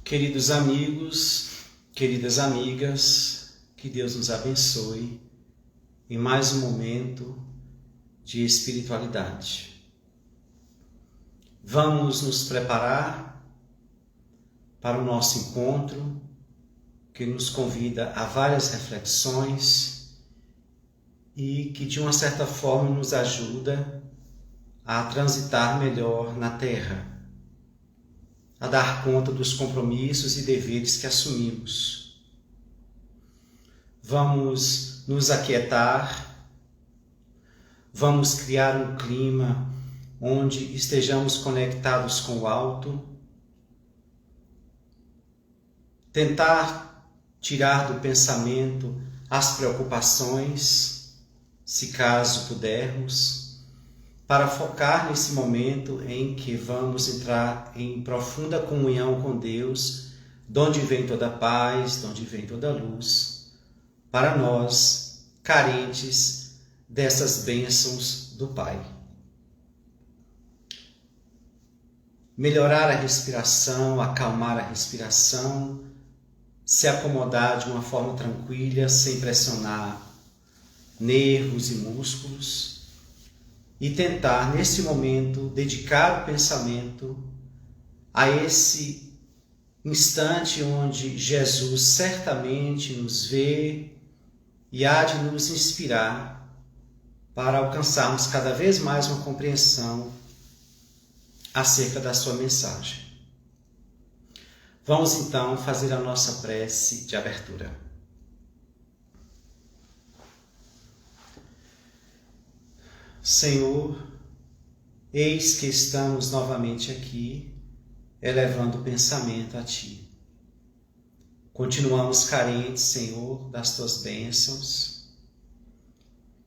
Queridos amigos, queridas amigas, que Deus nos abençoe em mais um momento de espiritualidade. Vamos nos preparar para o nosso encontro, que nos convida a várias reflexões e que de uma certa forma nos ajuda a transitar melhor na terra, a dar conta dos compromissos e deveres que assumimos. Vamos nos aquietar, vamos criar um clima onde estejamos conectados com o alto, tentar tirar do pensamento as preocupações, se caso pudermos, para focar nesse momento em que vamos entrar em profunda comunhão com Deus, de onde vem toda a paz, de onde vem toda a luz, para nós, carentes dessas bênçãos do Pai. Melhorar a respiração, acalmar a respiração, se acomodar de uma forma tranquila, sem pressionar nervos e músculos, e tentar, nesse momento, dedicar o pensamento a esse instante onde Jesus certamente nos vê e há de nos inspirar para alcançarmos cada vez mais uma compreensão acerca da sua mensagem. Vamos então fazer a nossa prece de abertura. Senhor, eis que estamos novamente aqui, elevando o pensamento a Ti. Continuamos carentes, Senhor, das Tuas bênçãos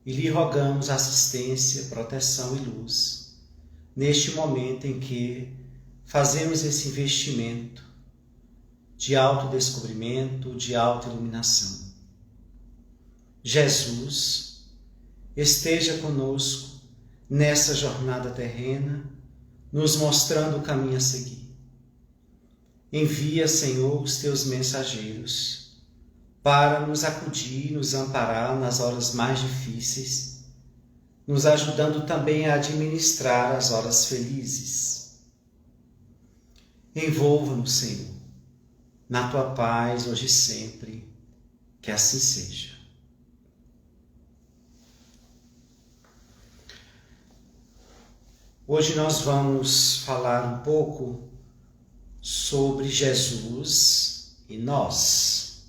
e lhe rogamos assistência, proteção e luz neste momento em que fazemos esse investimento de autodescobrimento, de autoiluminação. Jesus, esteja conosco nessa jornada terrena, nos mostrando o caminho a seguir. Envia, Senhor, os Teus mensageiros para nos acudir, nos amparar nas horas mais difíceis, nos ajudando também a administrar as horas felizes. Envolva-nos, Senhor, na Tua paz hoje e sempre, que assim seja. Hoje nós vamos falar um pouco sobre Jesus e nós.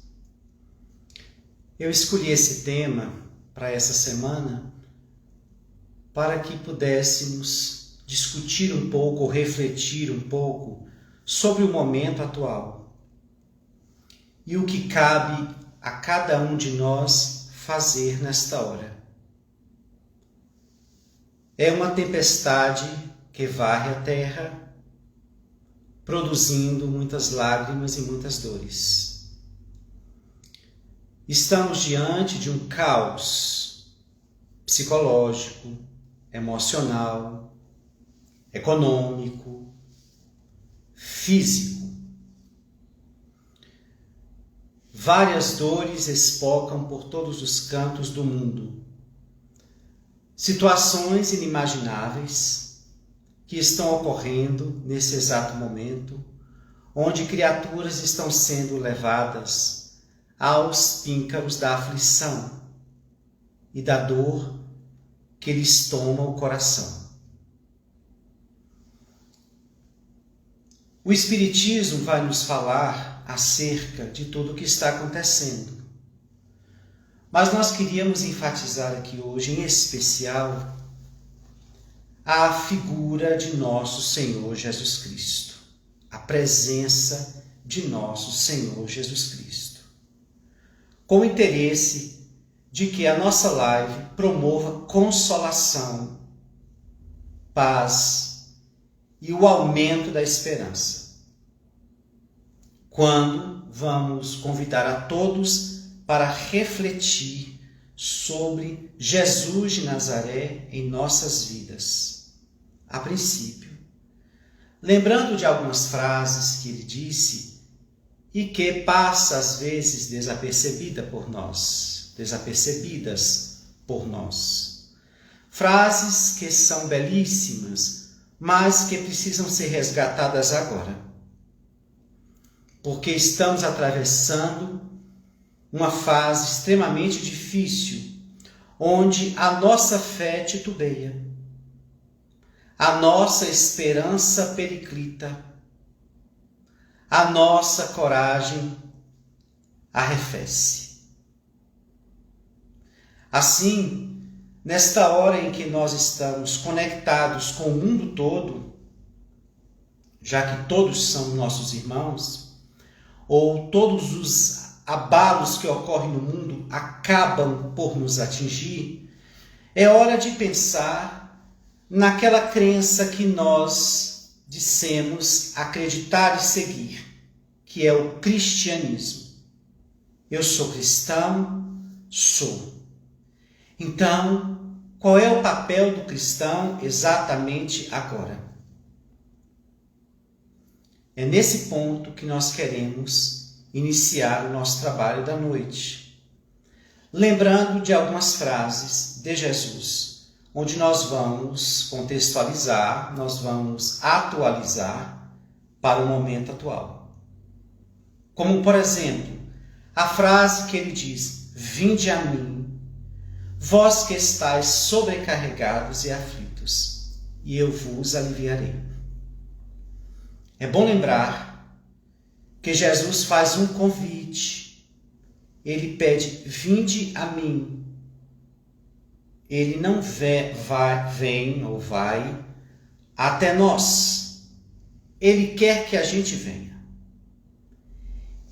Eu escolhi esse tema para essa semana para que pudéssemos discutir um pouco, ou refletir um pouco sobre o momento atual e o que cabe a cada um de nós fazer nesta hora. É uma tempestade que varre a terra, produzindo muitas lágrimas e muitas dores. Estamos diante de um caos psicológico, emocional, econômico, físico. Várias dores espocam por todos os cantos do mundo. Situações inimagináveis que estão ocorrendo nesse exato momento, onde criaturas estão sendo levadas aos píncaros da aflição e da dor que lhes toma o coração. O Espiritismo vai nos falar acerca de tudo o que está acontecendo. Mas nós queríamos enfatizar aqui hoje, em especial, a figura de nosso Senhor Jesus Cristo, a presença de nosso Senhor Jesus Cristo, com o interesse de que a nossa live promova consolação, paz e o aumento da esperança. Quando vamos convidar a todos para refletir sobre Jesus de Nazaré em nossas vidas. A princípio, lembrando de algumas frases que ele disse e que passa às vezes desapercebidas por nós. Frases que são belíssimas, mas que precisam ser resgatadas agora. Porque estamos atravessando uma fase extremamente difícil, onde a nossa fé titubeia, a nossa esperança periclita, a nossa coragem arrefece. Assim, nesta hora em que nós estamos conectados com o mundo todo, já que todos são nossos irmãos, ou todos os abalos que ocorrem no mundo acabam por nos atingir, é hora de pensar naquela crença que nós dissemos acreditar e seguir, que é o cristianismo. Eu sou cristão? Sou. Então, qual é o papel do cristão exatamente agora? É nesse ponto que nós queremos iniciar o nosso trabalho da noite, lembrando de algumas frases de Jesus, onde nós vamos contextualizar, nós vamos atualizar para o momento atual. Como, por exemplo, a frase que ele diz: vinde a mim, vós que estáis sobrecarregados e aflitos, e eu vos aliviarei. É bom lembrar que Jesus faz um convite. Ele pede: vinde a mim. Ele não vai até nós. Ele quer que a gente venha.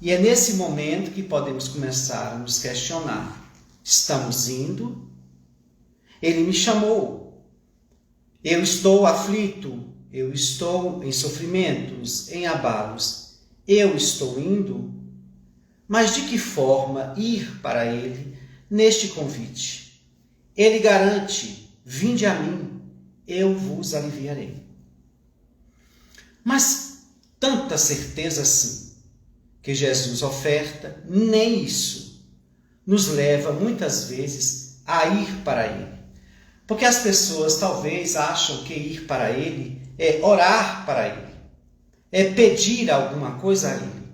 E é nesse momento que podemos começar a nos questionar. Estamos indo? Ele me chamou. Eu estou aflito. Eu estou em sofrimentos, em abalos. Eu estou indo? Mas de que forma ir para ele neste convite? Ele garante: vinde a mim, eu vos aliviarei. Mas tanta certeza assim que Jesus oferta, nem isso nos leva muitas vezes a ir para ele. Porque as pessoas talvez acham que ir para ele é orar para ele, é pedir alguma coisa a ele,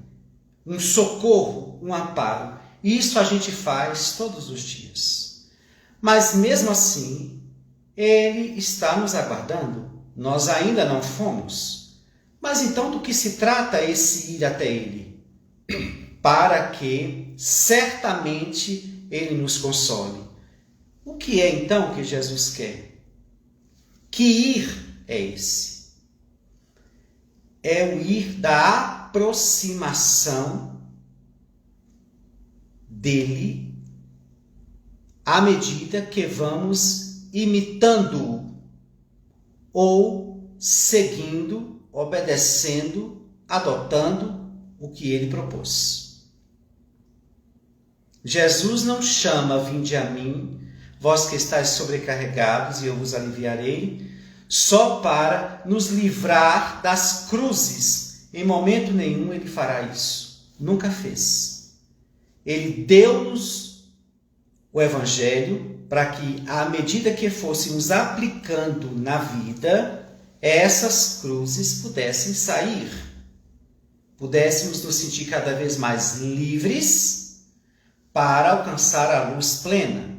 um socorro, um amparo. E isso a gente faz todos os dias. Mas mesmo assim, ele está nos aguardando. Nós ainda não fomos. Mas então do que se trata esse ir até ele? Para que certamente ele nos console. O que é então que Jesus quer? Que ir é esse? É o ir da aproximação dele à medida que vamos imitando-o ou seguindo, obedecendo, adotando o que ele propôs. Jesus não chama: vinde a mim, vós que estáis sobrecarregados, e eu vos aliviarei, só para nos livrar das cruzes. Em momento nenhum ele fará isso. Nunca fez. Ele deu-nos o Evangelho para que, à medida que fôssemos aplicando na vida, essas cruzes pudessem sair. Pudéssemos nos sentir cada vez mais livres para alcançar a luz plena.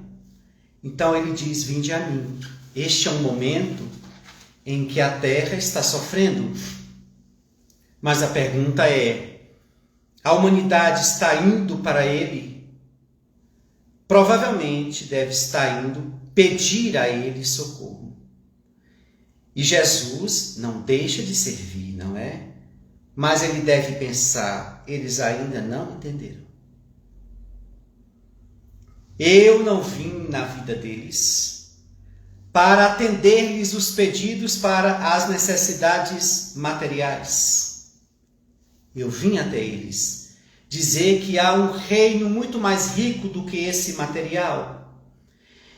Então ele diz: vinde a mim. Este é um momento em que a terra está sofrendo. Mas a pergunta é: a humanidade está indo para ele? Provavelmente deve estar indo pedir a ele socorro. E Jesus não deixa de servir, não é? Mas ele deve pensar: eles ainda não entenderam. Eu não vim na vida deles para atender-lhes os pedidos para as necessidades materiais. Eu vim até eles dizer que há um reino muito mais rico do que esse material,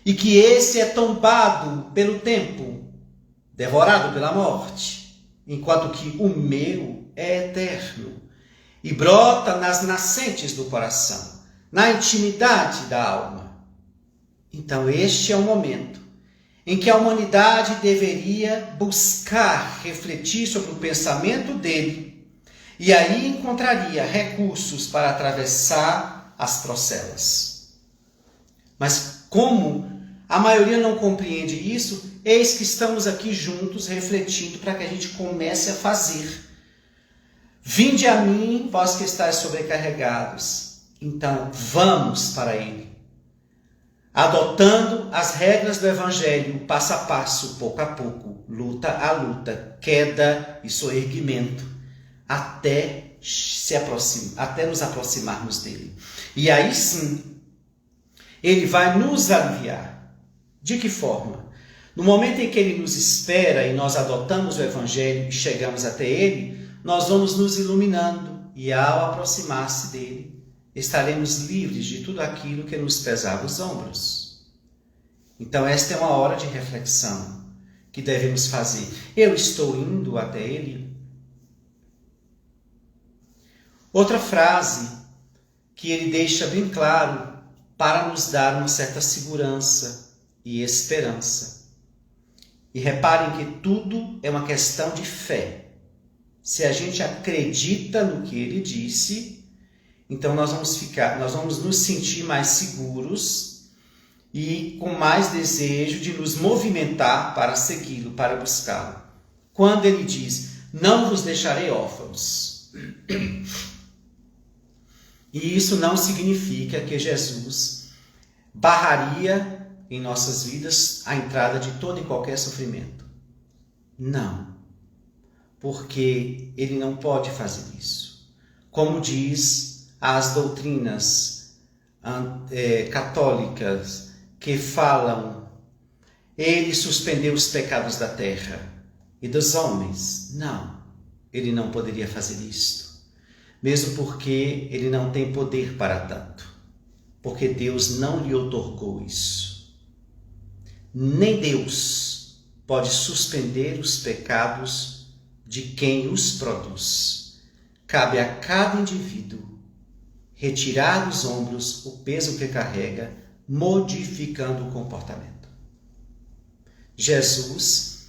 e que esse é tombado pelo tempo, devorado pela morte, enquanto que o meu é eterno. e brota nas nascentes do coração, na intimidade da alma. Então este é o momento em que a humanidade deveria buscar refletir sobre o pensamento dele, e aí encontraria recursos para atravessar as procelas. Mas como a maioria não compreende isso, eis que estamos aqui juntos refletindo para que a gente comece a fazer. Vinde a mim, vós que estáis sobrecarregados. Então vamos para ele, adotando as regras do Evangelho, passo a passo, pouco a pouco, luta a luta, queda e soerguimento, até nos aproximarmos dele. E aí sim, ele vai nos aliviar. De que forma? No momento em que ele nos espera e nós adotamos o Evangelho e chegamos até ele, nós vamos nos iluminando e ao aproximar-se dele, estaremos livres de tudo aquilo que nos pesava os ombros. Então esta é uma hora de reflexão que devemos fazer. Eu estou indo até ele? Outra frase que ele deixa bem claro para nos dar uma certa segurança e esperança. E reparem que tudo é uma questão de fé. Se a gente acredita no que ele disse, então nós vamos nos sentir mais seguros e com mais desejo de nos movimentar para segui-lo, para buscá-lo. Quando ele diz, não vos deixarei órfãos. E isso não significa que Jesus barraria em nossas vidas a entrada de todo e qualquer sofrimento. Não. Porque ele não pode fazer isso. Como diz as doutrinas católicas que falam, ele suspendeu os pecados da terra e dos homens. Não, ele não poderia fazer isto. Mesmo porque ele não tem poder para tanto. Porque Deus não lhe outorgou isso. Nem Deus pode suspender os pecados de quem os produz. Cabe a cada indivíduo retirar dos ombros o peso que carrega, modificando o comportamento. Jesus,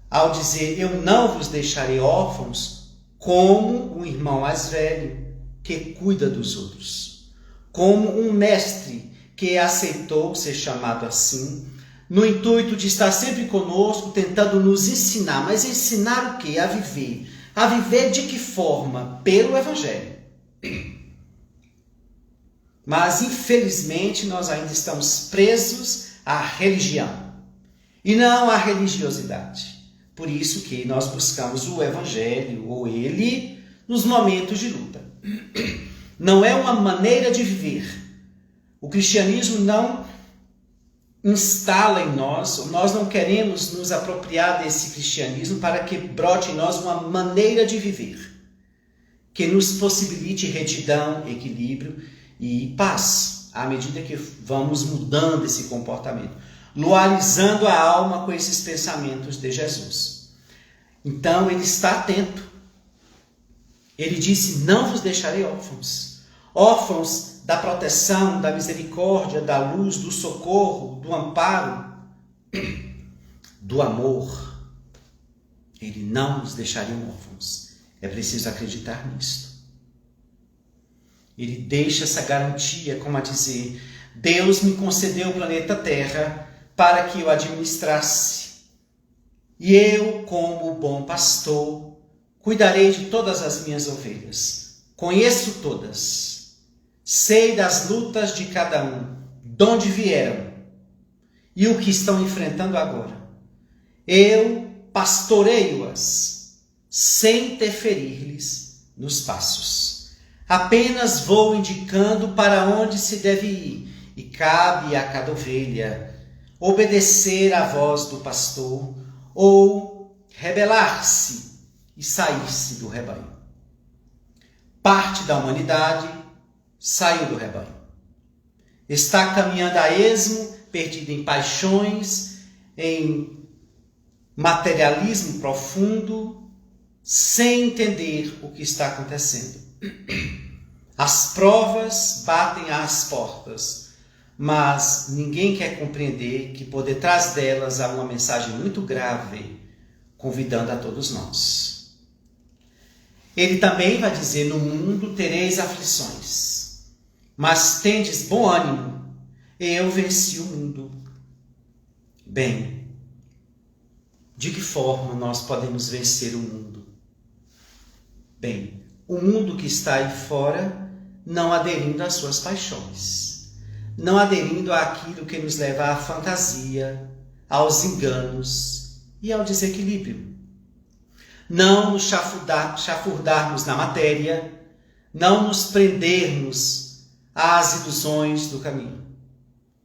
ao dizer, eu não vos deixarei órfãos, como um irmão mais velho que cuida dos outros, como um mestre que aceitou ser chamado assim, no intuito de estar sempre conosco, tentando nos ensinar. Mas ensinar o quê? A viver. A viver de que forma? Pelo Evangelho. Mas, infelizmente, nós ainda estamos presos à religião. E não à religiosidade. Por isso que nós buscamos o Evangelho, ou ele, nos momentos de luta. Não é uma maneira de viver. O cristianismo não instala em nós não queremos nos apropriar desse cristianismo para que brote em nós uma maneira de viver, que nos possibilite retidão, equilíbrio e paz, à medida que vamos mudando esse comportamento, luarizando a alma com esses pensamentos de Jesus. Então ele está atento. Ele disse, não vos deixarei órfãos. Órfãos da proteção, da misericórdia, da luz, do socorro, do amparo, do amor. Ele não nos deixaria órfãos. É preciso acreditar nisto. Ele deixa essa garantia, como a dizer, Deus me concedeu o planeta Terra para que eu administrasse. E eu, como bom pastor, cuidarei de todas as minhas ovelhas. Conheço todas. Sei das lutas de cada um, de onde vieram e o que estão enfrentando agora. Eu pastoreio-as, sem interferir-lhes nos passos. Apenas vou indicando para onde se deve ir, e cabe a cada ovelha obedecer à voz do pastor ou rebelar-se e sair-se do rebanho. Parte da humanidade saiu do rebanho. Está caminhando a esmo, perdido em paixões, em materialismo profundo, sem entender o que está acontecendo. As provas batem às portas, mas ninguém quer compreender que por detrás delas há uma mensagem muito grave, convidando a todos nós. Ele também vai dizer: no mundo tereis aflições, mas tendes bom ânimo, eu venci o mundo. Bem, de que forma nós podemos vencer o mundo? Bem, o mundo que está aí fora, não aderindo às suas paixões, não aderindo àquilo que nos leva à fantasia, aos enganos e ao desequilíbrio. Não nos chafurdarmos na matéria, não nos prendermos às ilusões do caminho.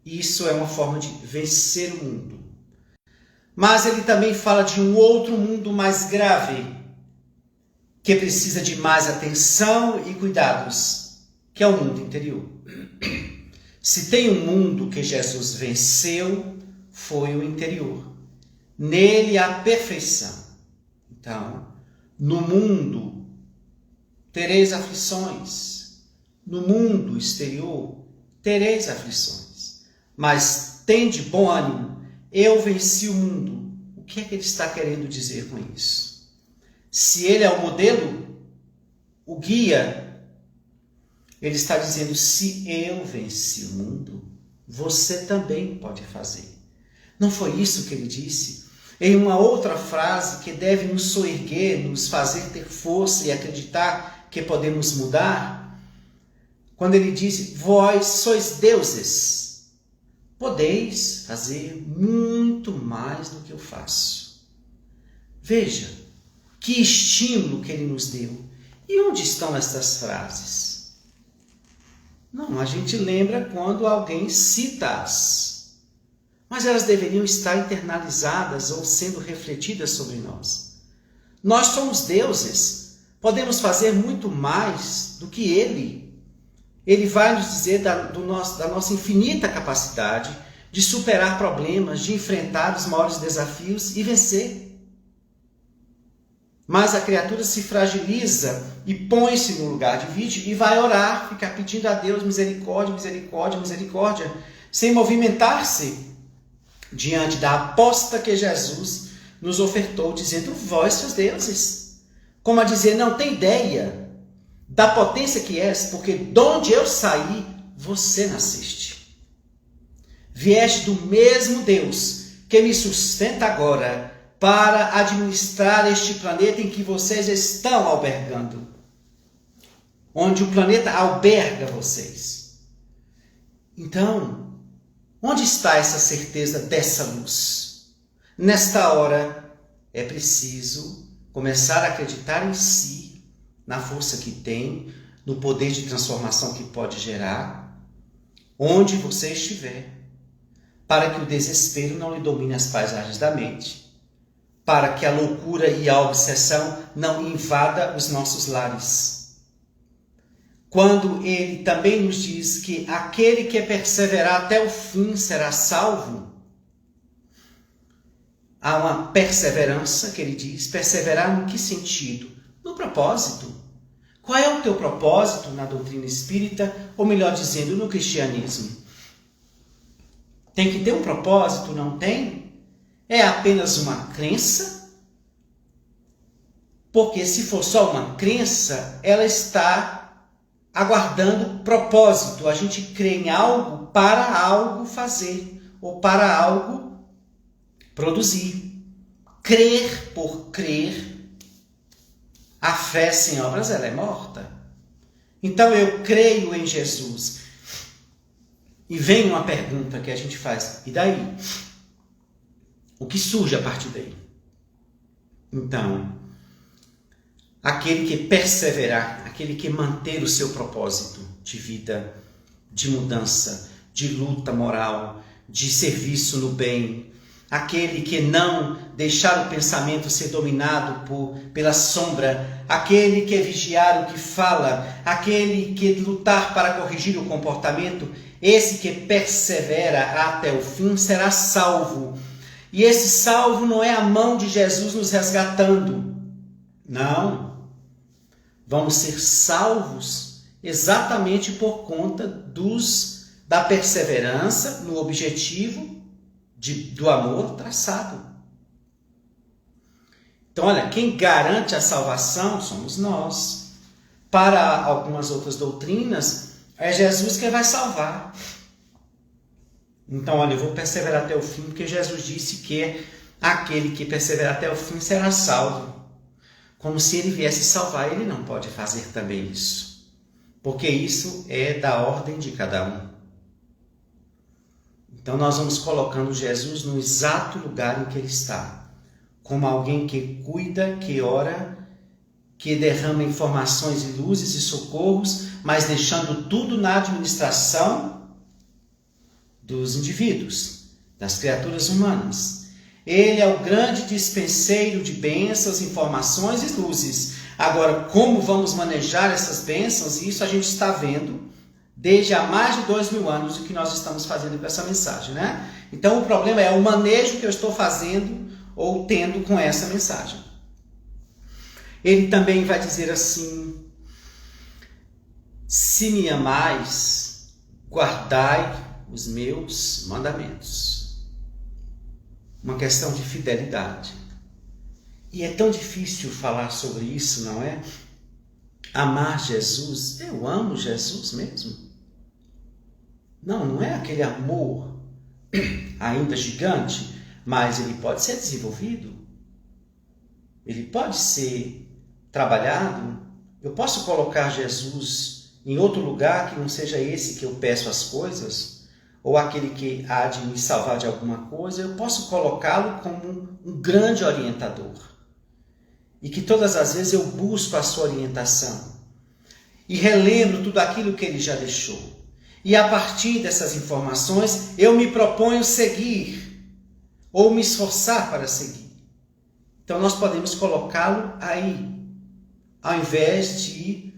Isso é uma forma de vencer o mundo. Mas ele também fala de um outro mundo mais grave, que precisa de mais atenção e cuidados, que é o mundo interior. Se tem um mundo que Jesus venceu, foi o interior. Nele há perfeição. Então, no mundo tereis aflições. No mundo exterior tereis aflições. Mas tende bom ânimo. Eu venci o mundo. O que é que ele está querendo dizer com isso? Se ele é o modelo, o guia, ele está dizendo: se eu venci o mundo, você também pode fazer. Não foi isso que ele disse? Em uma outra frase que deve nos soerguer, nos fazer ter força e acreditar que podemos mudar, quando ele diz: vós sois deuses, podeis fazer muito mais do que eu faço. Veja, que estímulo que ele nos deu. E onde estão estas frases? Não, a gente lembra quando alguém cita-as, mas elas deveriam estar internalizadas ou sendo refletidas sobre nós. Nós somos deuses, podemos fazer muito mais do que ele. Ele vai nos dizer da nossa infinita capacidade de superar problemas, de enfrentar os maiores desafios e vencer. Mas a criatura se fragiliza e põe-se no lugar de vítima e vai orar, ficar pedindo a Deus misericórdia, misericórdia, misericórdia, sem movimentar-se diante da aposta que Jesus nos ofertou, dizendo: vós sois deuses. Como a dizer: não tem ideia da potência que és, porque de onde eu saí, você nasceste. Vieste do mesmo Deus que me sustenta agora para administrar este planeta em que vocês estão albergando. Onde o planeta alberga vocês. Então, onde está essa certeza dessa luz? Nesta hora, é preciso começar a acreditar em si, na força que tem, no poder de transformação que pode gerar, onde você estiver, para que o desespero não lhe domine as paisagens da mente, para que a loucura e a obsessão não invada os nossos lares. Quando ele também nos diz que aquele que perseverar até o fim será salvo, há uma perseverança que ele diz. Perseverar no que sentido? No propósito. Qual é o teu propósito na doutrina espírita, ou melhor dizendo, no cristianismo? Tem que ter um propósito, não tem? É apenas uma crença? Porque se for só uma crença, ela está aguardando propósito. A gente crê em algo para algo fazer, ou para algo produzir. Crer por crer, a fé sem obras ela é morta. Então eu creio em Jesus. E vem uma pergunta que a gente faz: e daí? O que surge a partir daí? Então, aquele que perseverar, aquele que manter o seu propósito de vida, de mudança, de luta moral, de serviço no bem, aquele que não deixar o pensamento ser dominado pela sombra, aquele que vigiar o que fala, aquele que lutar para corrigir o comportamento, esse que persevera até o fim será salvo. E esse salvo não é a mão de Jesus nos resgatando. Não. Vamos ser salvos exatamente por conta da perseverança no objetivo do amor traçado. Então, olha, quem garante a salvação somos nós. Para algumas outras doutrinas, é Jesus que vai salvar. Então, olha, eu vou perseverar até o fim, porque Jesus disse que aquele que perseverar até o fim será salvo. Como se ele viesse salvar, ele não pode fazer também isso. Porque isso é da ordem de cada um. Então, nós vamos colocando Jesus no exato lugar em que ele está. Como alguém que cuida, que ora, que derrama informações e luzes e socorros, mas deixando tudo na administração dos indivíduos, das criaturas humanas. Ele é o grande dispenseiro de bênçãos, informações e luzes. Agora, como vamos manejar essas bênçãos? Isso a gente está vendo desde há mais de 2000 anos o que nós estamos fazendo com essa mensagem, né? Então, o problema é o manejo que eu estou fazendo ou tendo com essa mensagem. Ele também vai dizer assim: se me amais, guardai os meus mandamentos. Uma questão de fidelidade. E é tão difícil falar sobre isso, não é? Amar Jesus. Eu amo Jesus mesmo. Não é aquele amor ainda gigante, mas ele pode ser desenvolvido. Ele pode ser trabalhado. Eu posso colocar Jesus em outro lugar que não seja esse que eu peço as coisas, ou aquele que há de me salvar de alguma coisa. Eu posso colocá-lo como um grande orientador. E que todas as vezes eu busco a sua orientação. E relembro tudo aquilo que ele já deixou. E a partir dessas informações, eu me proponho seguir, ou me esforçar para seguir. Então nós podemos colocá-lo aí, ao invés de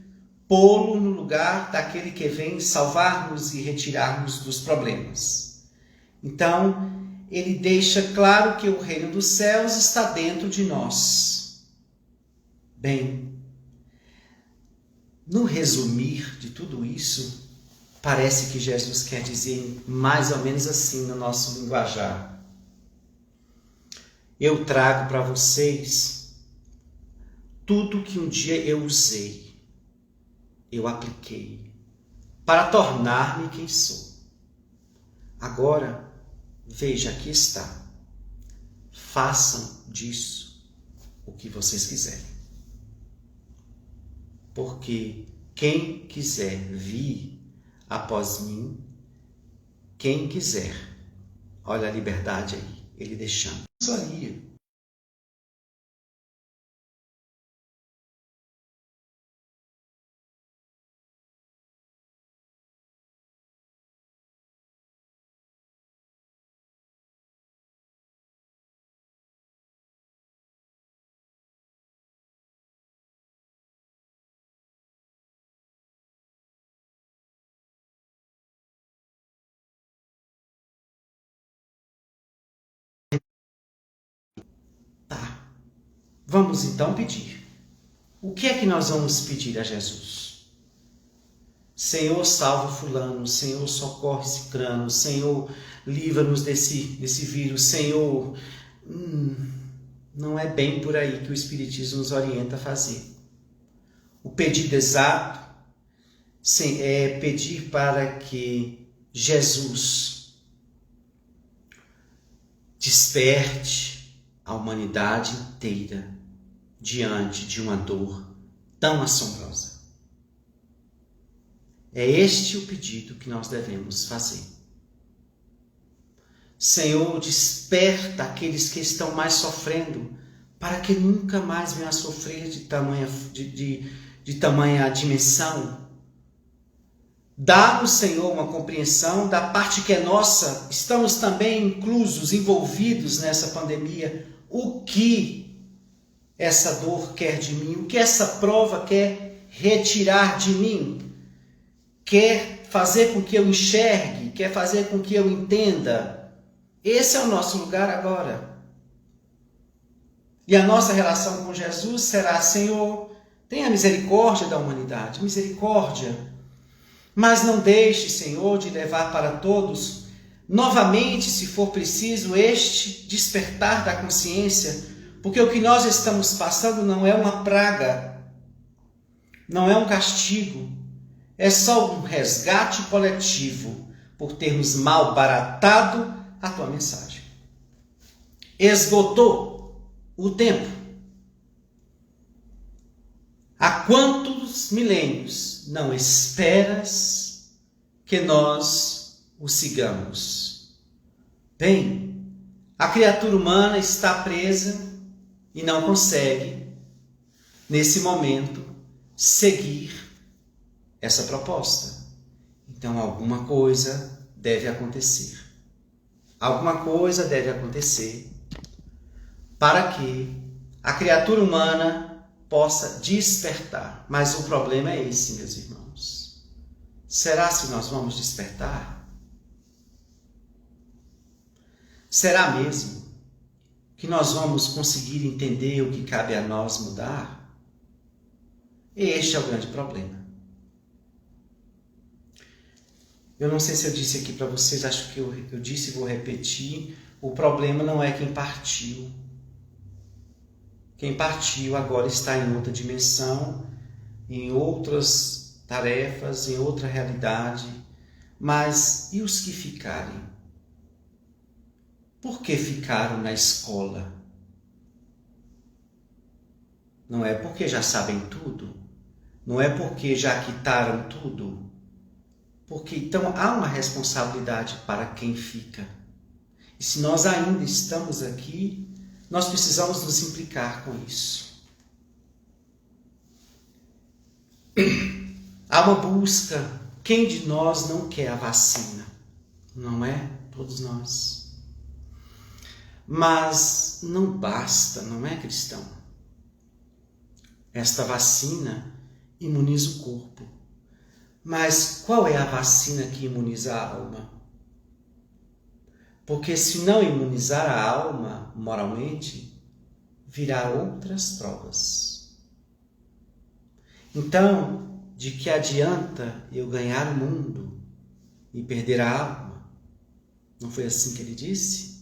pô-lo no lugar daquele que vem salvar-nos e retirar-nos dos problemas. Então, ele deixa claro que o reino dos céus está dentro de nós. Bem, no resumir de tudo isso, parece que Jesus quer dizer mais ou menos assim no nosso linguajar: eu trago para vocês tudo que um dia eu usei, eu apliquei, para tornar-me quem sou. Agora, veja, aqui está. Façam disso o que vocês quiserem. Porque quem quiser vir após mim, quem quiser, olha a liberdade aí, ele deixando. Isso aí. Tá. Vamos então pedir. O que é que nós vamos pedir a Jesus? Senhor, salva fulano. Senhor, socorre cicrano. Senhor, livra-nos desse vírus. Senhor, não é bem por aí que o Espiritismo nos orienta a fazer. O pedido exato é pedir para que Jesus desperte a humanidade inteira diante de uma dor tão assombrosa. É este o pedido que nós devemos fazer. Senhor, desperta aqueles que estão mais sofrendo, para que nunca mais venham a sofrer de tamanha dimensão. Dá-nos, Senhor, uma compreensão da parte que é nossa. Estamos também inclusos, envolvidos nessa pandemia. O que essa dor quer de mim? O que essa prova quer retirar de mim? Quer fazer com que eu enxergue? Quer fazer com que eu entenda? Esse é o nosso lugar agora. E a nossa relação com Jesus será: Senhor, Tenha misericórdia da humanidade, misericórdia. Mas não deixe, Senhor, de levar para todos, novamente, se for preciso, este despertar da consciência, porque o que nós estamos passando não é uma praga, não é um castigo, é só um resgate coletivo por termos malbaratado a tua mensagem. Esgotou o tempo. Há quantos milênios não esperas que nós o sigamos? Bem, a criatura humana está presa e não consegue, nesse momento, seguir essa proposta. Então, alguma coisa deve acontecer. Alguma coisa deve acontecer para que a criatura humana possa despertar. Mas o problema é esse, meus irmãos. Será se nós vamos despertar? Será mesmo que nós vamos conseguir entender o que cabe a nós mudar? Este é o grande problema. Eu não sei se eu disse aqui para vocês, acho que eu disse e vou repetir. O problema não é quem partiu. Quem partiu agora está em outra dimensão, em outras tarefas, em outra realidade. Mas e os que ficarem? Por que ficaram na escola? Não é porque já sabem tudo? Não é porque já quitaram tudo? Porque então há uma responsabilidade para quem fica. E se nós ainda estamos aqui, nós precisamos nos implicar com isso. Há uma busca. Quem de nós não quer a vacina? Não é? Todos nós. Mas não basta, não é, cristão? Esta vacina imuniza o corpo. Mas qual é a vacina que imuniza a alma? Porque se não imunizar a alma moralmente, virá outras provas. Então, de que adianta eu ganhar o mundo e perder a alma? Não foi assim que ele disse?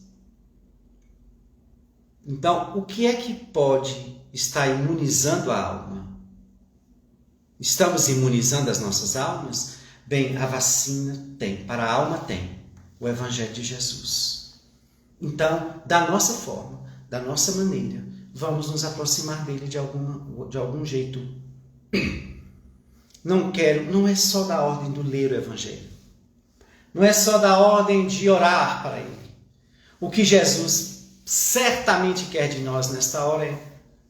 Então, o que é que pode estar imunizando a alma? Estamos imunizando as nossas almas? Bem, a vacina tem, para a alma tem, o Evangelho de Jesus. Então, da nossa forma, da nossa maneira, vamos nos aproximar dele de algum jeito. Não é só da ordem do ler o Evangelho. Não é só da ordem de orar para ele. O que Jesus certamente quer de nós nesta hora é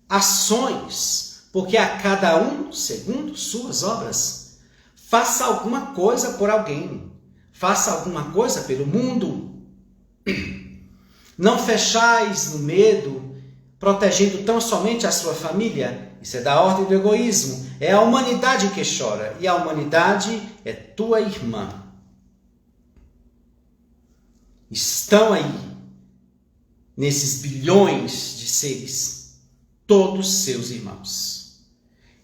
ações, porque a cada um, segundo suas obras, faça alguma coisa por alguém, faça alguma coisa pelo mundo. Não fechais no medo, protegendo tão somente a sua família. Isso é da ordem do egoísmo. É a humanidade que chora, e a humanidade é tua irmã. Estão aí, nesses bilhões de seres, todos seus irmãos.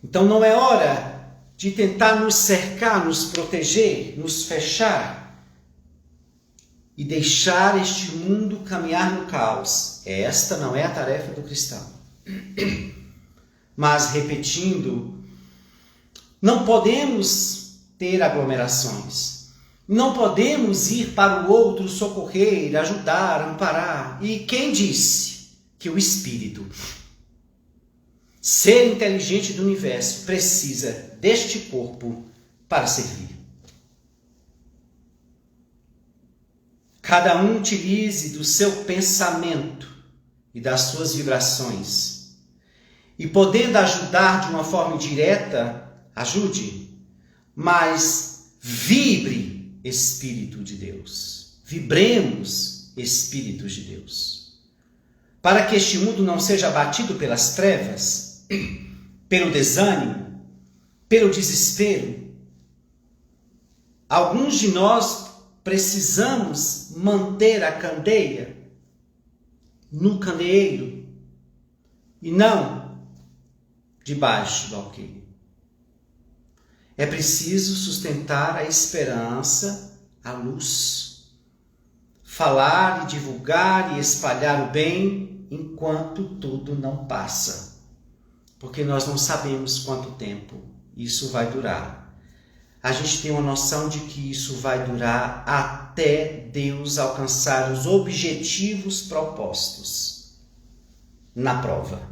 Então não é hora de tentar nos cercar, nos proteger, nos fechar e deixar este mundo caminhar no caos. Esta não é a tarefa do cristão. Mas, repetindo, não podemos ter aglomerações. Não podemos ir para o outro socorrer, ajudar, amparar. E quem disse que o espírito, ser inteligente do universo, precisa deste corpo para servir? Cada um utilize do seu pensamento e das suas vibrações. E podendo ajudar de uma forma direta, ajude, mas vibre Espírito de Deus. Vibremos Espíritos de Deus. Para que este mundo não seja abatido pelas trevas, pelo desânimo, pelo desespero. Alguns de nós precisamos manter a candeia no candeeiro e não debaixo do alqueire. É preciso sustentar a esperança, a luz, falar e divulgar e espalhar o bem enquanto tudo não passa, porque nós não sabemos quanto tempo isso vai durar. A gente tem uma noção de que isso vai durar até Deus alcançar os objetivos propostos na prova.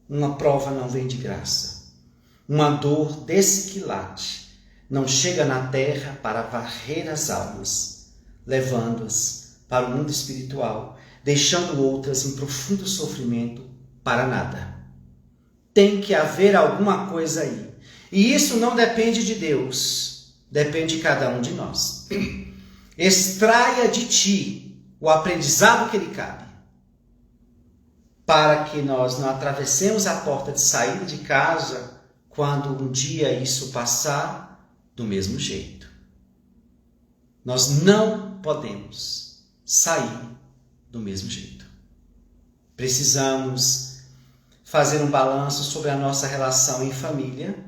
Uma prova não vem de graça. Uma dor desse quilate não chega na terra para varrer as almas, levando-as para o mundo espiritual, deixando outras em profundo sofrimento para nada. Tem que haver alguma coisa aí. E isso não depende de Deus, depende de cada um de nós. Extraia de ti o aprendizado que lhe cabe, para que nós não atravessemos a porta de saída de casa quando um dia isso passar do mesmo jeito. Nós não podemos sair do mesmo jeito. Precisamos fazer um balanço sobre a nossa relação em família,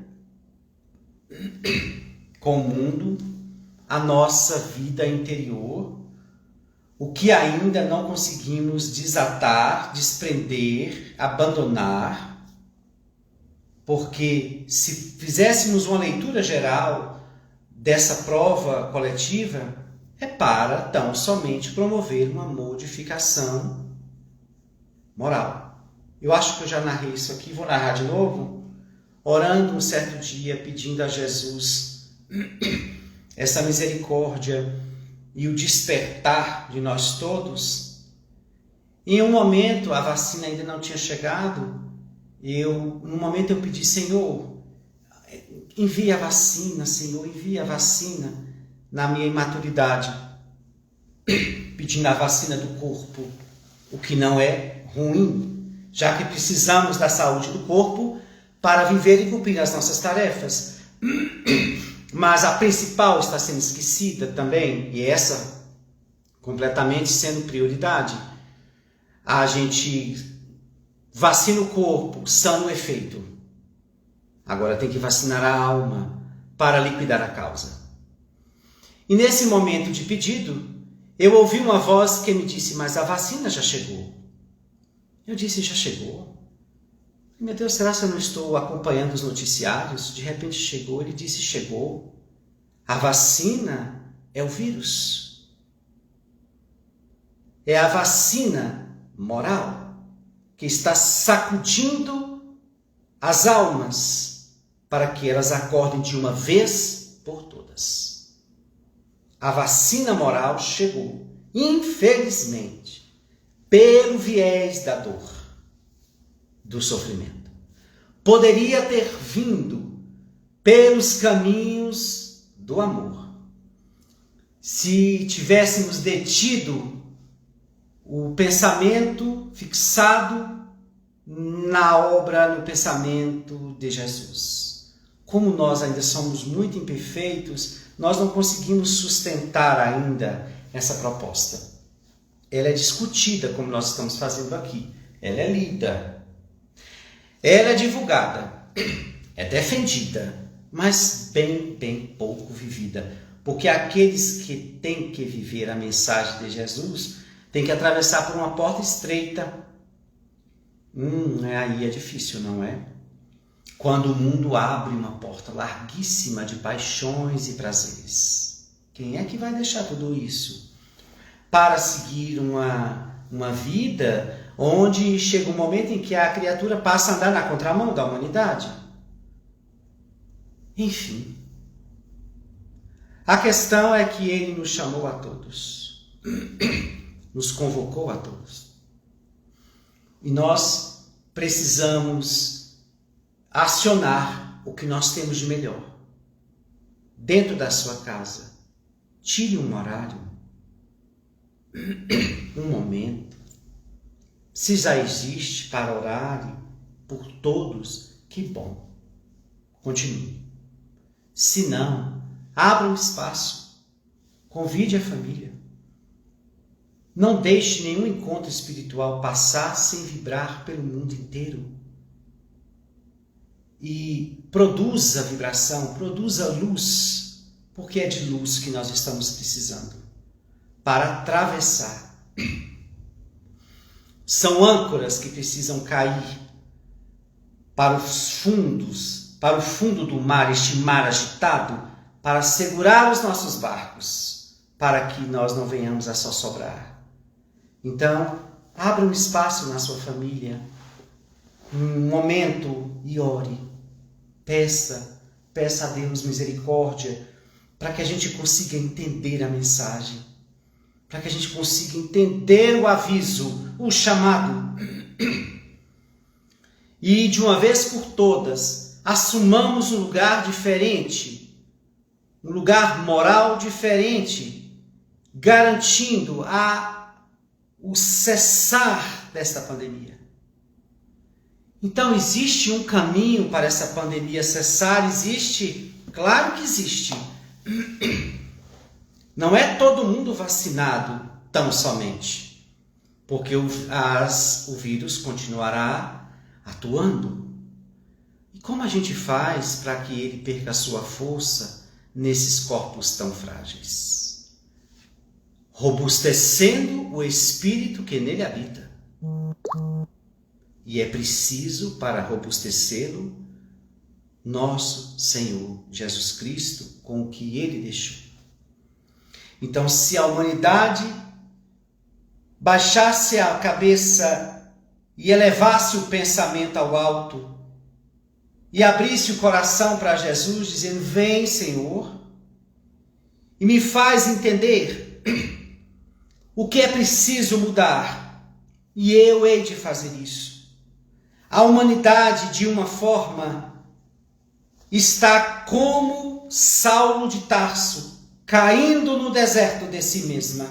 com o mundo, a nossa vida interior, o que ainda não conseguimos desatar, desprender, abandonar, porque se fizéssemos uma leitura geral dessa prova coletiva, é para tão somente promover uma modificação moral. Eu acho que eu já narrei isso aqui, vou narrar de novo. Orando um certo dia, pedindo a Jesus essa misericórdia e o despertar de nós todos. Em um momento, a vacina ainda não tinha chegado, num momento eu pedi, Senhor, envia a vacina, Senhor, envia a vacina, na minha imaturidade, pedindo a vacina do corpo, o que não é ruim, já que precisamos da saúde do corpo para viver e cumprir as nossas tarefas. Mas a principal está sendo esquecida também, e essa completamente sendo prioridade. A gente vacina o corpo, sana o efeito. Agora tem que vacinar a alma para liquidar a causa. E nesse momento de pedido, eu ouvi uma voz que me disse, mas a vacina já chegou. Eu disse, já chegou? Meu Deus, será que eu não estou acompanhando os noticiários? De repente chegou, ele disse, chegou. A vacina é o vírus. É a vacina moral que está sacudindo as almas para que elas acordem de uma vez por todas. A vacina moral chegou, infelizmente, pelo viés da dor, do sofrimento. Poderia ter vindo pelos caminhos do amor. Se tivéssemos detido o pensamento fixado na obra, no pensamento de Jesus. Como nós ainda somos muito imperfeitos, nós não conseguimos sustentar ainda essa proposta. Ela é discutida, como nós estamos fazendo aqui. Ela é lida. Ela é divulgada. É defendida. Mas bem pouco vivida. Porque aqueles que têm que viver a mensagem de Jesus têm que atravessar por uma porta estreita. Aí é difícil, não é? Quando o mundo abre uma porta larguíssima de paixões e prazeres. Quem é que vai deixar tudo isso para seguir uma vida onde chega um momento em que a criatura passa a andar na contramão da humanidade? Enfim. A questão é que ele nos chamou a todos. Nos convocou a todos. E nós precisamos acionar o que nós temos de melhor. Dentro da sua casa, tire um horário, um momento. Se já existe para orar por todos, que bom. Continue. Se não, abra um espaço. Convide a família. Não deixe nenhum encontro espiritual passar sem vibrar pelo mundo inteiro. e produza vibração, produza luz, porque é de luz que nós estamos precisando para atravessar. São âncoras que precisam cair para os fundos, para o fundo do mar, este mar agitado, para segurar os nossos barcos, para que nós não venhamos a só sobrar. Então, abra um espaço na sua família, um momento e ore. Peça a Deus misericórdia, para que a gente consiga entender a mensagem, para que a gente consiga entender o aviso, o chamado. E de uma vez por todas, assumamos um lugar diferente, um lugar moral diferente, garantindo o cessar desta pandemia. Então, existe um caminho para essa pandemia cessar? Existe? Claro que existe. Não é todo mundo vacinado tão somente, porque o vírus continuará atuando. E como a gente faz para que ele perca a sua força nesses corpos tão frágeis? Robustecendo o espírito que nele habita. E é preciso, para robustecê-lo, nosso Senhor Jesus Cristo, com o que ele deixou. Então, se a humanidade baixasse a cabeça e elevasse o pensamento ao alto e abrisse o coração para Jesus, dizendo: vem, Senhor, e me faz entender o que é preciso mudar, e eu hei de fazer isso. A humanidade, de uma forma, está como Saulo de Tarso, caindo no deserto de si mesma.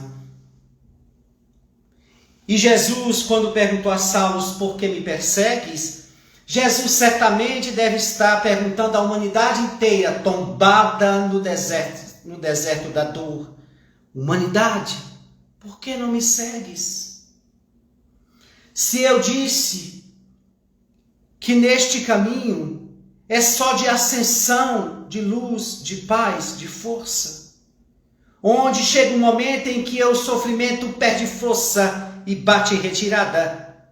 E Jesus, quando perguntou a Saulo: por que me persegues? Jesus certamente deve estar perguntando à humanidade inteira, tombada no deserto da dor: humanidade, por que não me segues? Se eu disse que neste caminho é só de ascensão, de luz, de paz, de força, onde chega um momento em que o sofrimento perde força e bate em retirada.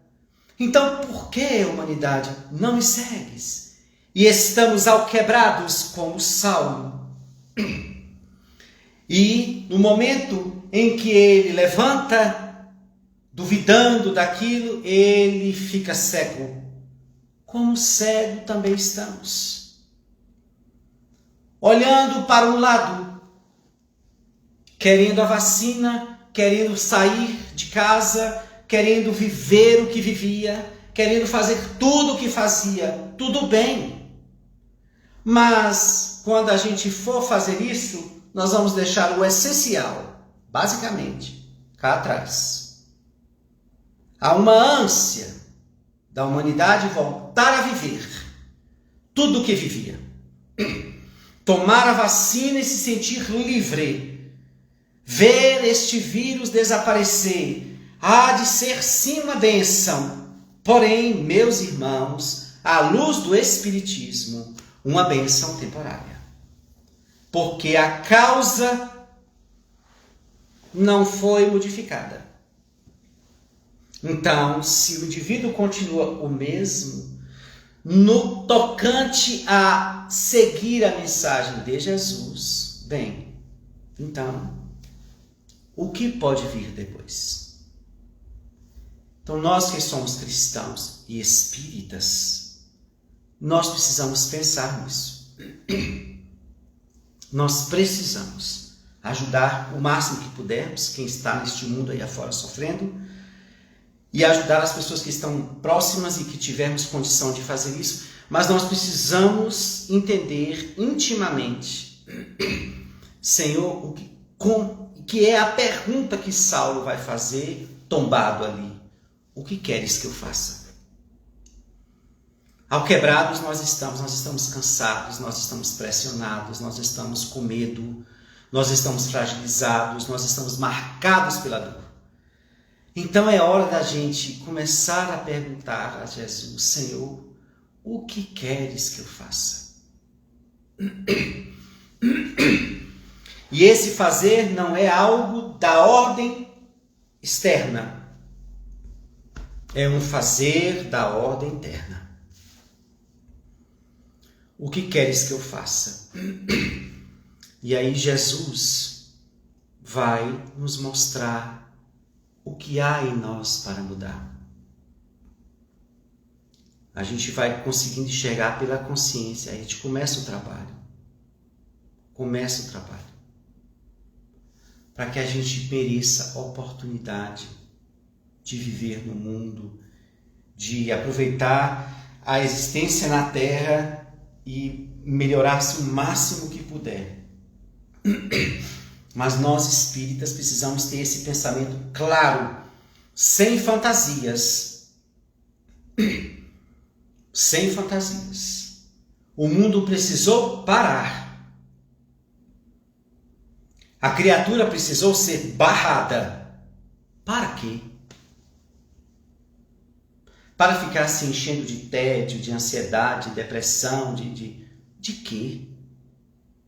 Então, por que, humanidade, não me segues? E estamos alquebrados como Saulo. E no momento em que ele levanta, duvidando daquilo, ele fica cego. Como cego também estamos. Olhando para um lado, querendo a vacina, querendo sair de casa, querendo viver o que vivia, querendo fazer tudo o que fazia, tudo bem. Mas quando a gente for fazer isso, nós vamos deixar o essencial, basicamente, cá atrás. Há uma ânsia da humanidade voltar a viver tudo o que vivia. Tomar a vacina e se sentir livre. Ver este vírus desaparecer. Há de ser sim uma bênção. Porém, meus irmãos, à luz do Espiritismo, uma bênção temporária. Porque a causa não foi modificada. Então, se o indivíduo continua o mesmo, no tocante a seguir a mensagem de Jesus, bem, então, o que pode vir depois? Então, nós que somos cristãos e espíritas, nós precisamos pensar nisso. Nós precisamos ajudar o máximo que pudermos quem está neste mundo aí afora sofrendo, e ajudar as pessoas que estão próximas e que tivermos condição de fazer isso, mas nós precisamos entender intimamente, Senhor, que é a pergunta que Saulo vai fazer tombado ali: o que queres que eu faça? Alquebrados nós estamos cansados, nós estamos pressionados, nós estamos com medo, nós estamos fragilizados, nós estamos marcados pela dor. Então é hora da gente começar a perguntar a Jesus: Senhor, o que queres que eu faça? E esse fazer não é algo da ordem externa. É um fazer da ordem interna. O que queres que eu faça? E aí Jesus vai nos mostrar o que há em nós para mudar. A gente vai conseguindo enxergar pela consciência. Aí a gente começa o trabalho. Para que a gente mereça a oportunidade de viver no mundo, de aproveitar a existência na Terra e melhorar-se o máximo que puder. Mas nós espíritas precisamos ter esse pensamento claro, sem fantasias. Sem fantasias. O mundo precisou parar. A criatura precisou ser barrada. Para quê? Para ficar se enchendo de tédio, de ansiedade, de depressão, de quê?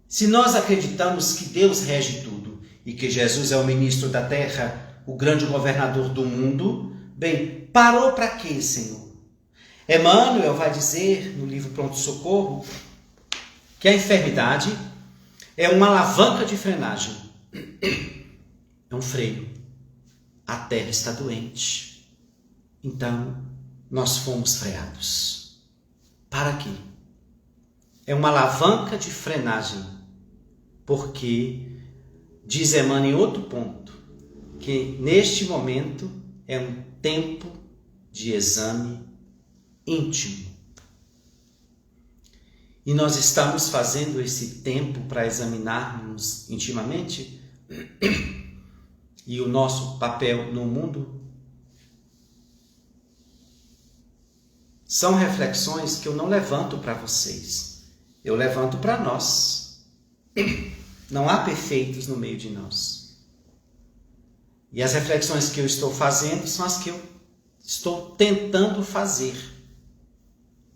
Se nós acreditamos que Deus rege tudo e que Jesus é o ministro da terra, o grande governador do mundo, bem, parou para quê, Senhor? Emmanuel vai dizer no livro Pronto Socorro que a enfermidade é uma alavanca de frenagem. É um freio. A terra está doente. Então, nós fomos freados. Para quê? É uma alavanca de frenagem. Porque, diz Emmanuel em outro ponto, que neste momento é um tempo de exame íntimo. E nós estamos fazendo esse tempo para examinarmos intimamente e o nosso papel no mundo. São reflexões que eu não levanto para vocês, eu levanto para nós. Não há perfeitos no meio de nós. E as reflexões que eu estou fazendo são as que eu estou tentando fazer,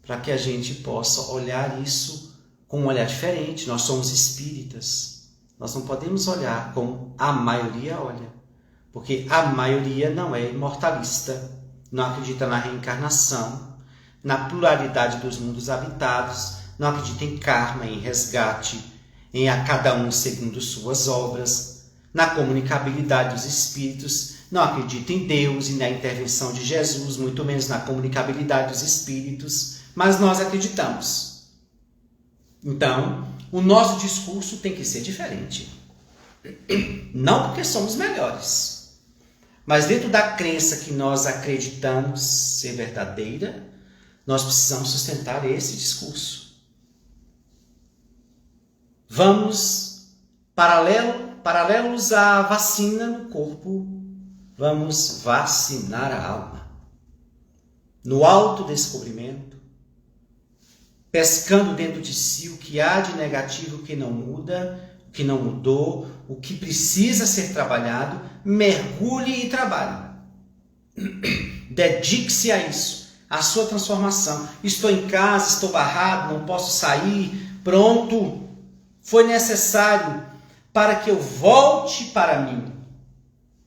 para que a gente possa olhar isso com um olhar diferente. Nós somos espíritas. Nós não podemos olhar como a maioria olha, porque a maioria não é imortalista, não acredita na reencarnação, na pluralidade dos mundos habitados, não acredita em karma, em resgate, em a cada um segundo suas obras, na comunicabilidade dos espíritos, não acredita em Deus e na intervenção de Jesus, muito menos na comunicabilidade dos espíritos, mas nós acreditamos. Então, o nosso discurso tem que ser diferente. Não porque somos melhores, mas dentro da crença que nós acreditamos ser verdadeira, nós precisamos sustentar esse discurso. Vamos, paralelos à vacina no corpo, vamos vacinar a alma. No autodescobrimento, pescando dentro de si o que há de negativo, o que não muda, o que não mudou, o que precisa ser trabalhado, mergulhe e trabalhe. Dedique-se a isso, a sua transformação. Estou em casa, estou barrado, não posso sair, pronto. Foi necessário para que eu volte para mim.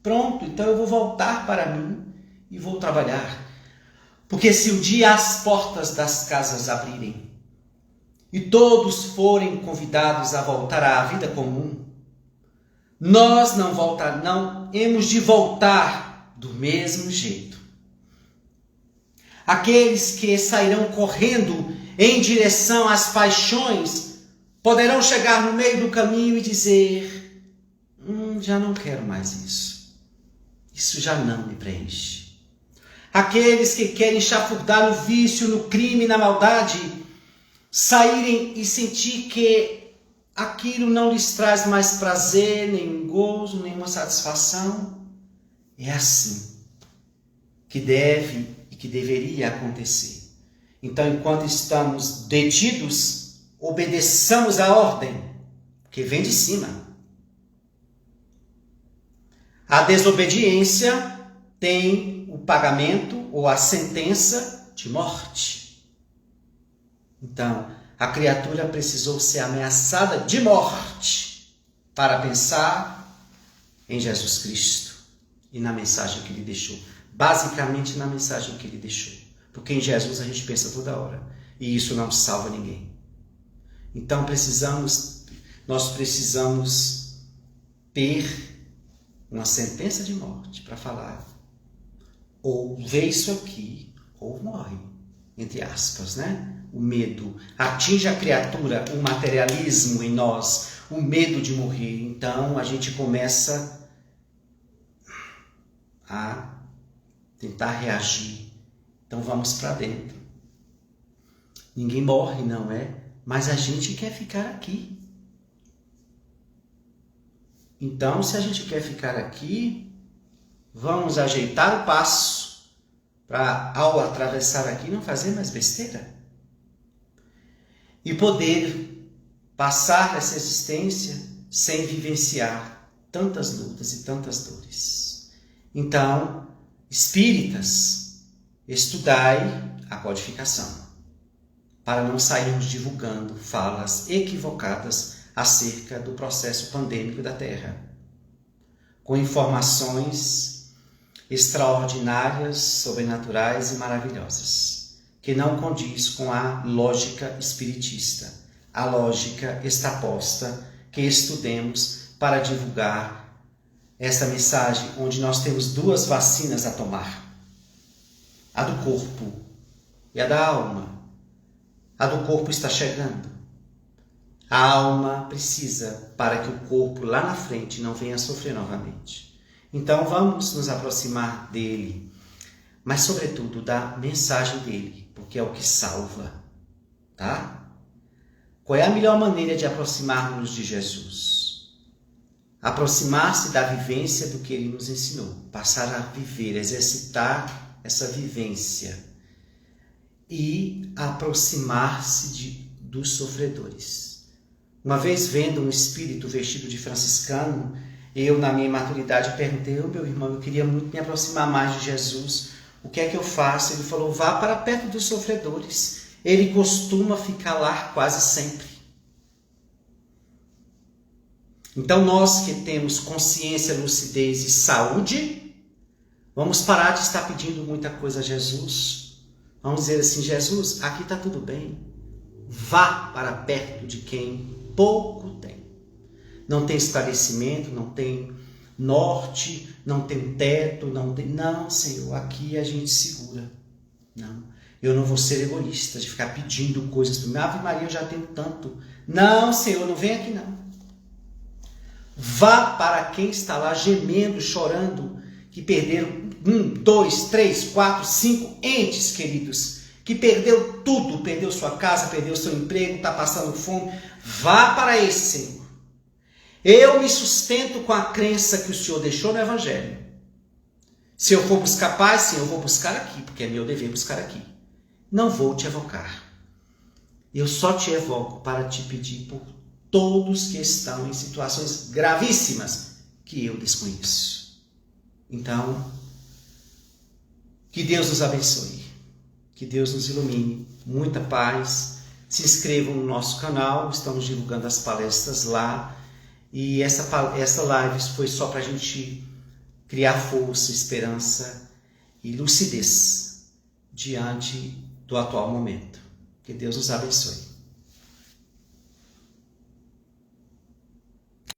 Pronto, então eu vou voltar para mim e vou trabalhar. Porque se um dia as portas das casas abrirem e todos forem convidados a voltar à vida comum, nós não hemos de voltar do mesmo jeito. Aqueles que sairão correndo em direção às paixões poderão chegar no meio do caminho e dizer: já não quero mais isso. Isso já não me preenche. Aqueles que querem chafurdar no vício, no crime, na maldade, saírem e sentir que aquilo não lhes traz mais prazer, nenhum gozo, nenhuma satisfação. É assim que deve e que deveria acontecer. Então, enquanto estamos detidos, obedeçamos a ordem que vem de cima. A desobediência tem o pagamento ou a sentença de morte. Então, a criatura precisou ser ameaçada de morte para pensar em Jesus Cristo e na mensagem que ele deixou. Basicamente na mensagem que ele deixou. Porque em Jesus a gente pensa toda hora. E isso não salva ninguém. Então nós precisamos ter uma sentença de morte para falar. Ou vê isso aqui, ou morre. Entre aspas, né? O medo atinge a criatura, o materialismo em nós, o medo de morrer. Então a gente começa a tentar reagir. Então vamos para dentro. Ninguém morre, não é? Mas a gente quer ficar aqui. Então, se a gente quer ficar aqui, vamos ajeitar o passo para, ao atravessar aqui, não fazer mais besteira. E poder passar essa existência sem vivenciar tantas lutas e tantas dores. Então, espíritas, estudai a codificação, para não sairmos divulgando falas equivocadas acerca do processo pandêmico da Terra, com informações extraordinárias, sobrenaturais e maravilhosas, que não condiz com a lógica espiritista. A lógica está posta que estudemos para divulgar essa mensagem, onde nós temos duas vacinas a tomar: a do corpo e a da alma. A do corpo está chegando. A alma precisa para que o corpo lá na frente não venha a sofrer novamente. Então vamos nos aproximar dele, mas sobretudo da mensagem dele, porque é o que salva, tá? Qual é a melhor maneira de aproximarmos de Jesus? Aproximar-se da vivência do que ele nos ensinou, passar a viver, exercitar essa vivência e aproximar-se dos sofredores. Uma vez vendo um espírito vestido de franciscano, eu, na minha imaturidade, perguntei: meu irmão, eu queria muito me aproximar mais de Jesus, o que é que eu faço? Ele falou: vá para perto dos sofredores, ele costuma ficar lá quase sempre. Então nós que temos consciência, lucidez e saúde, vamos parar de estar pedindo muita coisa a Jesus. Vamos dizer assim: Jesus, aqui está tudo bem. Vá para perto de quem pouco tem. Não tem esclarecimento, não tem norte, não tem teto, não tem... Não, Senhor, aqui a gente segura. Não, eu não vou ser egoísta de ficar pedindo coisas para mim. Ave Maria, eu já tenho tanto. Não, Senhor, não vem aqui não. Vá para quem está lá gemendo, chorando, que perderam 1, 2, 3, 4, 5 entes queridos, que perdeu tudo, perdeu sua casa, perdeu seu emprego, está passando fome. Vá para esse, Senhor. Eu me sustento com a crença que o Senhor deixou no Evangelho. Se eu for buscar paz, sim, eu vou buscar aqui, porque é meu dever buscar aqui. Não vou te evocar. Eu só te evoco para te pedir por todos que estão em situações gravíssimas que eu desconheço. Então, que Deus nos abençoe, que Deus nos ilumine, muita paz. Se inscrevam no nosso canal, estamos divulgando as palestras lá. E essa live foi só para a gente criar força, esperança e lucidez diante do atual momento. Que Deus nos abençoe.